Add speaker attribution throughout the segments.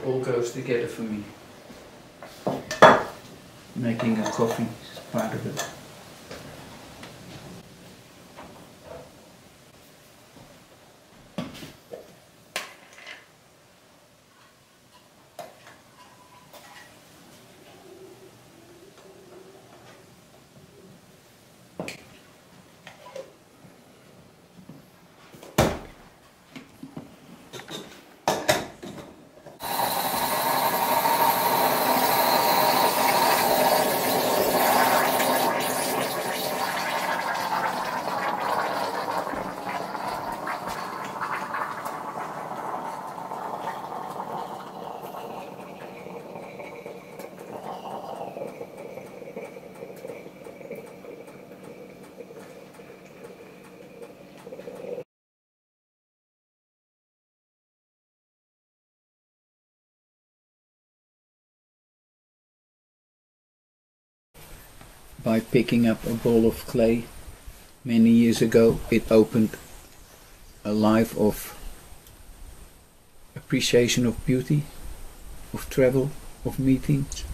Speaker 1: all goes together for me. Making a coffee is part of it. By picking up a ball of clay many years ago, it opened a life of appreciation of beauty, of travel, of meetings,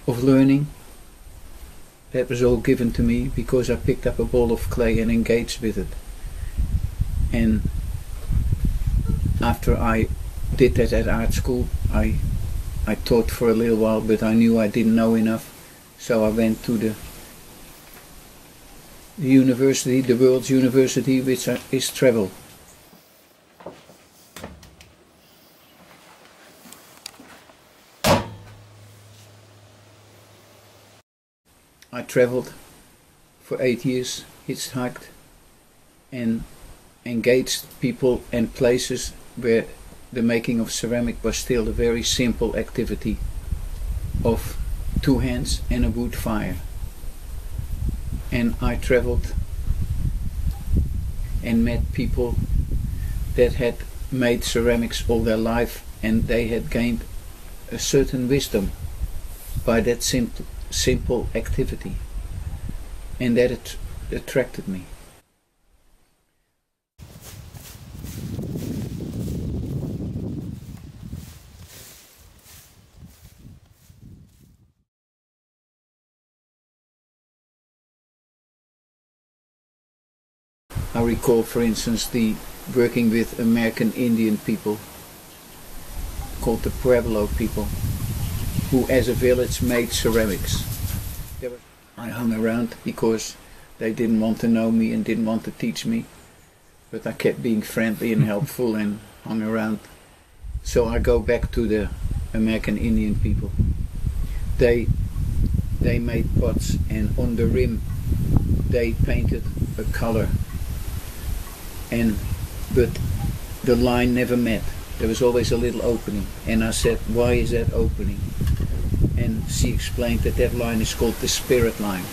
Speaker 1: of learning. That was all given to me because I picked up a ball of clay and engaged with it. And after I did that at art school, I taught for a little while, but I knew I didn't know enough. So I went to the university, the world's university, which is travel. I traveled for 8 years, hitchhiked, and engaged people and places where the making of ceramic was still a very simple activity of 2 hands and a wood fire. And I traveled and met people that had made ceramics all their life, and they had gained a certain wisdom by that simple activity, and that attracted me. I recall, for instance, working with American Indian people called the Pueblo people, who as a village made ceramics. I hung around because they didn't want to know me and didn't want to teach me, but I kept being friendly and helpful and hung around. So I go back to the American Indian people. They made pots, and on the rim they painted a color, but the line never met. There was always a little opening, and I said, why is that opening? And she explained that line is called the spirit line,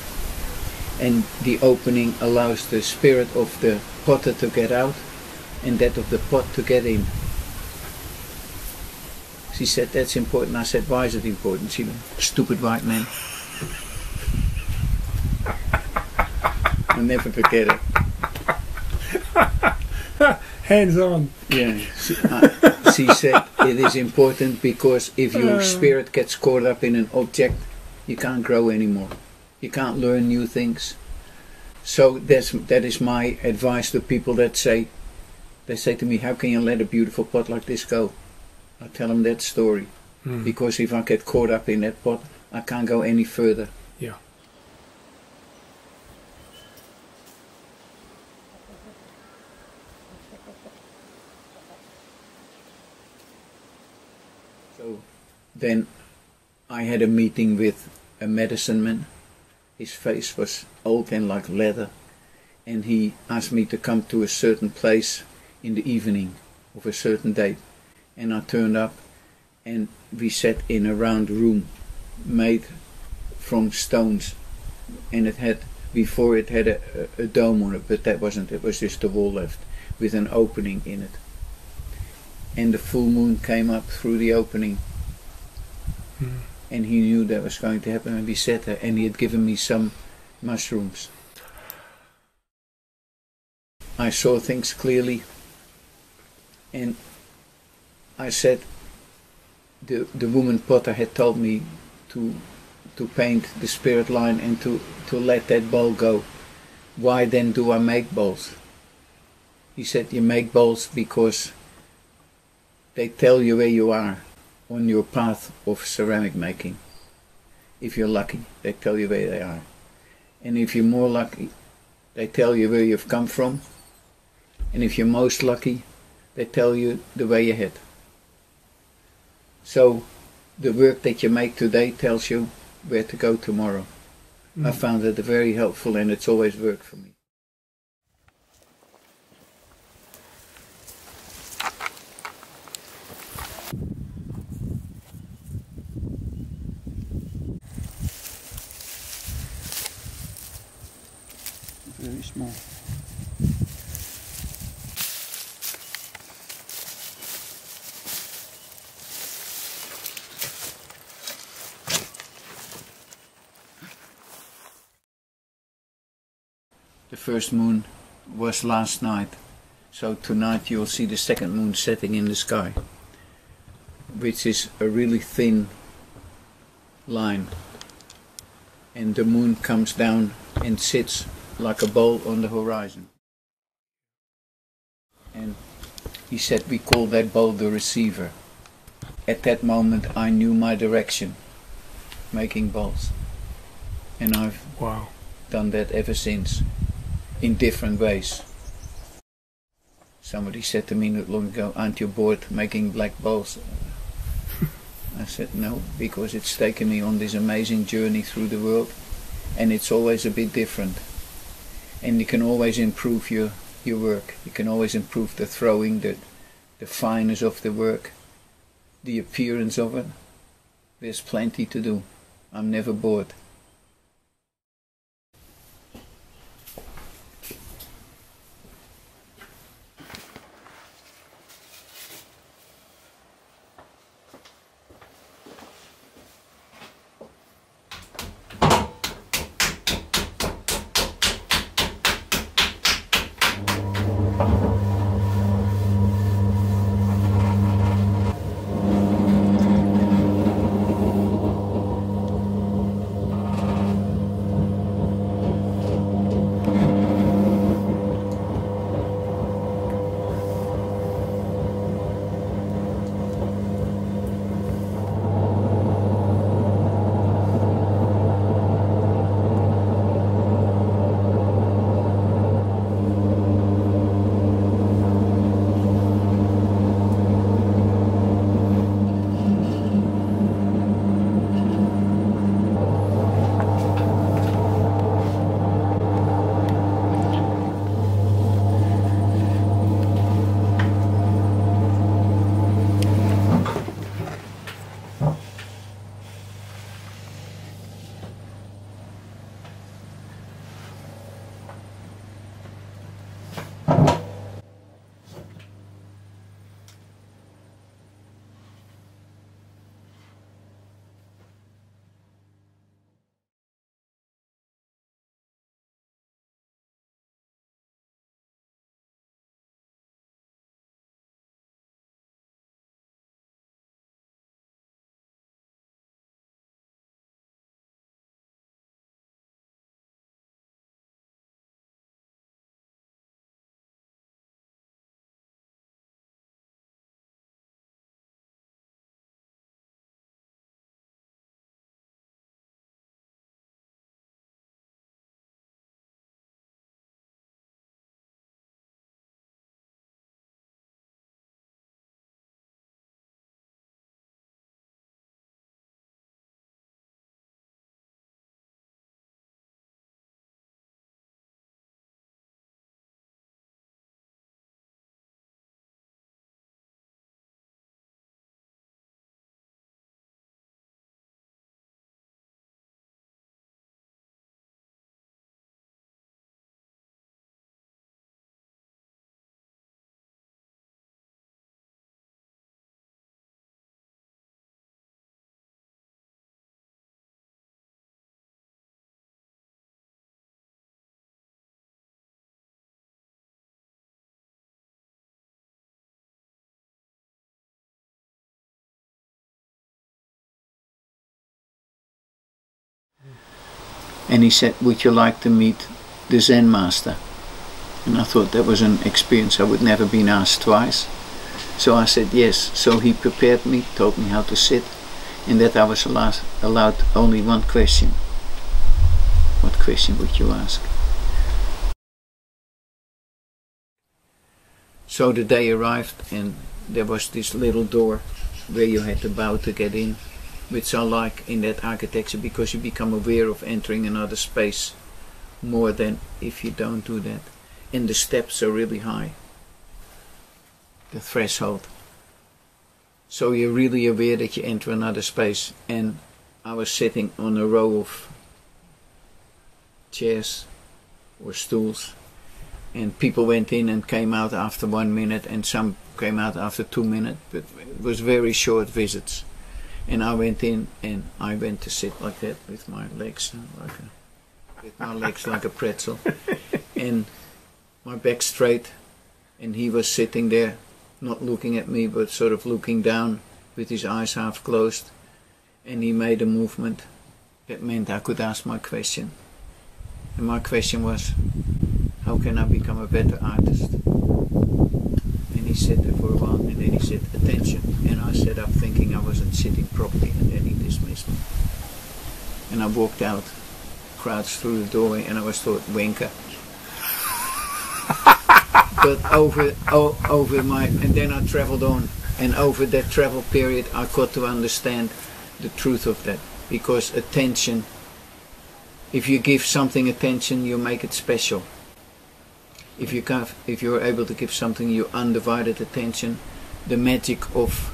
Speaker 1: and the opening allows the spirit of the potter to get out and that of the pot to get in. She said, that's important. I said, why is it important? She went, stupid white man. I'll never forget it.
Speaker 2: Hands on.
Speaker 1: Yeah, she said it is important because if your spirit gets caught up in an object, you can't grow anymore. You can't learn new things. So that is my advice to people that say to me, how can you let a beautiful pot like this go? I tell them that story. Because if I get caught up in that pot, I can't go any further.
Speaker 2: Yeah.
Speaker 1: So then I had a meeting with a medicine man. His face was old and like leather, and he asked me to come to a certain place in the evening of a certain date. And I turned up, and we sat in a round room made from stones, and before it had a dome on it, but that wasn't, it was just a wall left with an opening in it. And the full moon came up through the opening, and he knew that was going to happen, and we sat there, and he had given me some mushrooms. I saw things clearly, and I said, the woman potter had told me to paint the spirit line and to let that bowl go. Why then do I make bowls? He said, you make bowls because they tell you where you are on your path of ceramic making. If you're lucky, they tell you where they are. And if you're more lucky, they tell you where you've come from. And if you're most lucky, they tell you the way ahead. So the work that you make today tells you where to go tomorrow. I found it very helpful, and it's always worked for me. Very small. The first moon was last night, so tonight you'll see the second moon setting in the sky, which is a really thin line, and the moon comes down and sits like a bowl on the horizon. And he said we call that bowl the receiver. At that moment I knew my direction, making bowls, and I've done that ever since, in different ways. Somebody said to me not long ago, aren't you bored making black bowls? I said no, because it's taken me on this amazing journey through the world, and it's always a bit different. And you can always improve your work. You can always improve the throwing, the fineness of the work, the appearance of it. There's plenty to do. I'm never bored. And he said, would you like to meet the Zen master? And I thought that was an experience I would never been asked twice. So I said yes. So he prepared me, told me how to sit, and that I was allowed only one question. What question would you ask? So the day arrived, and there was this little door where you had to bow to get in, which I like in that architecture, because you become aware of entering another space more than if you don't do that. And the steps are really high, the threshold. So you're really aware that you enter another space. And I was sitting on a row of chairs or stools, and people went in and came out after 1 minute, and some came out after 2 minutes, but it was very short visits. And I went in, and I went to sit like that with my legs like a pretzel, and my back straight, and he was sitting there, not looking at me, but sort of looking down with his eyes half closed, and he made a movement that meant I could ask my question. And my question was, how can I become a better artist? And he sat there for a while, and then he said, attention. And I sat up thinking I wasn't sitting properly, and then he dismissed me. And I walked out, crouched through the doorway, and I was thought, wanker. But over my, and then I traveled on, and over that travel period I got to understand the truth of that. Because attention, if you give something attention, you make it special. If you're able to give something your undivided attention, the magic of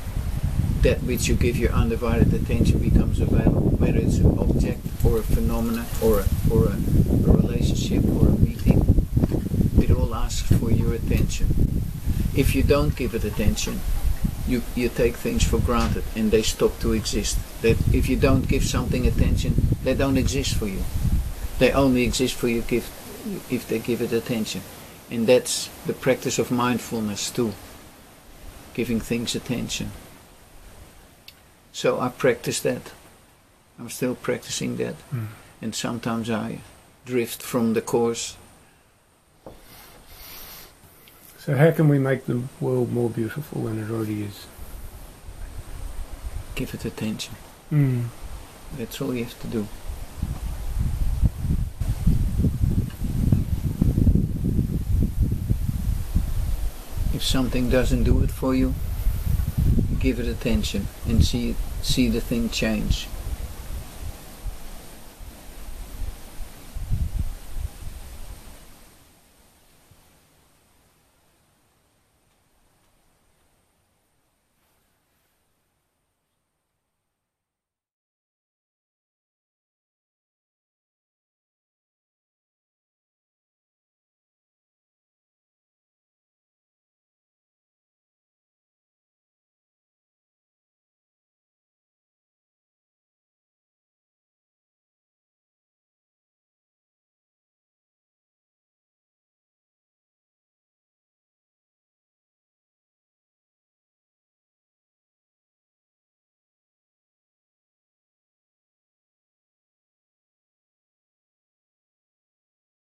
Speaker 1: that which you give your undivided attention becomes available, whether it's an object or a phenomenon or a relationship or a meeting. It all asks for your attention. If you don't give it attention, you take things for granted and they stop to exist. That if you don't give something attention, they don't exist for you. They only exist for you if they give it attention. And that's the practice of mindfulness too, giving things attention. So I practice that. I'm still practicing that. And sometimes I drift from the course.
Speaker 2: So how can we make the world more beautiful than it already is?
Speaker 1: Give it attention. That's all you have to do. If something doesn't do it for you, give it attention and see the thing change.